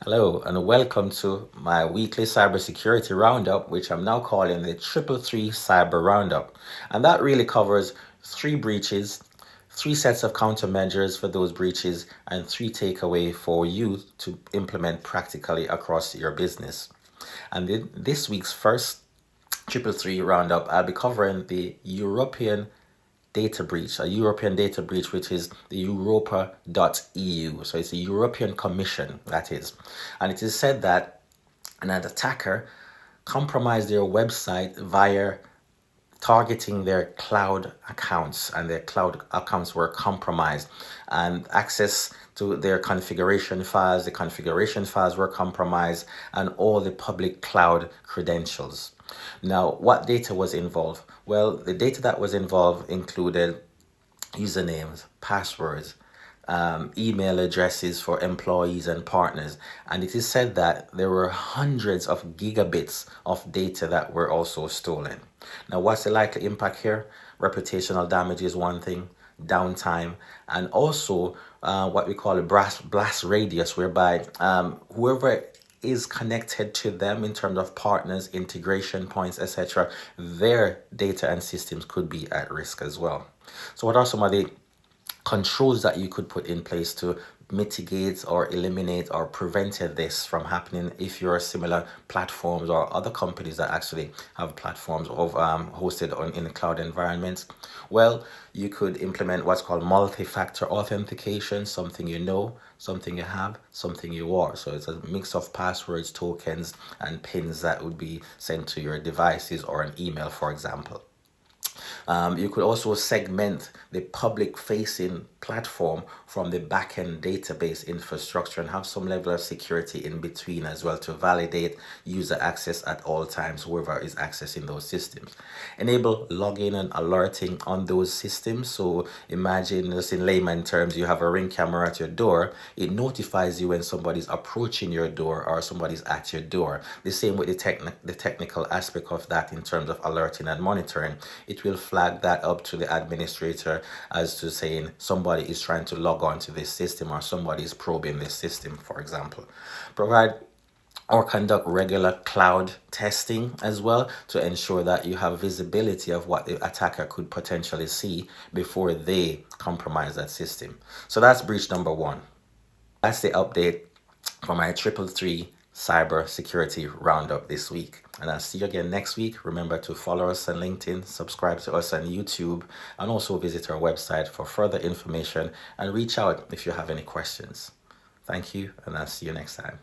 Hello, and welcome to my weekly cybersecurity roundup, which I'm now calling the Trippl3 Cyber Roundup. And that really covers three breaches, three sets of countermeasures for those breaches, and three takeaway for you to implement practically across your business. And in this week's first Trippl3 Roundup, I'll be covering the European data breach, a European data breach, which is the Europa.eu. So it's the European Commission, that is. And it is said that an attacker compromised their website via targeting their cloud accounts, and their cloud accounts were compromised, and access to their configuration files, the configuration files were compromised, and all the public cloud credentials. Now, what data was involved? Well, the data that was involved included usernames, passwords, email addresses for employees and partners. And it is said that there were hundreds of gigabits of data that were also stolen. Now, what's the likely impact here? Reputational damage is one thing, downtime, and also what we call a blast radius, whereby whoever is connected to them in terms of partners, integration points, etc., their data and systems could be at risk as well. So what are some of the controls that you could put in place to mitigate or eliminate or prevent this from happening if you're similar platforms or other companies that actually have platforms of hosted on in the cloud environments? Well, you could implement what's called multi-factor authentication, something you know, something you have, something you are. So it's a mix of passwords, tokens, and pins that would be sent to your devices or an email, for example. You could also segment the public-facing platform from the back-end database infrastructure and have some level of security in between as well to validate user access at all times, whoever is accessing those systems. Enable login and alerting on those systems. So imagine, just in layman terms, you have a Ring camera at your door. It notifies you when somebody's approaching your door or somebody's at your door. The same with the technical aspect of that in terms of alerting and monitoring. It will flag that up to the administrator as to saying somebody is trying to log on to this system or somebody is probing this system, for example. Provide or conduct regular cloud testing as well to ensure that you have visibility of what the attacker could potentially see before they compromise that system. So that's breach number one. That's the update for my Trippl3 cyber security roundup this week, and I'll see you again next week. Remember to follow us on LinkedIn, subscribe to us on YouTube, and also visit our website for further information and reach out if you have any questions. Thank you, and I'll see you next time.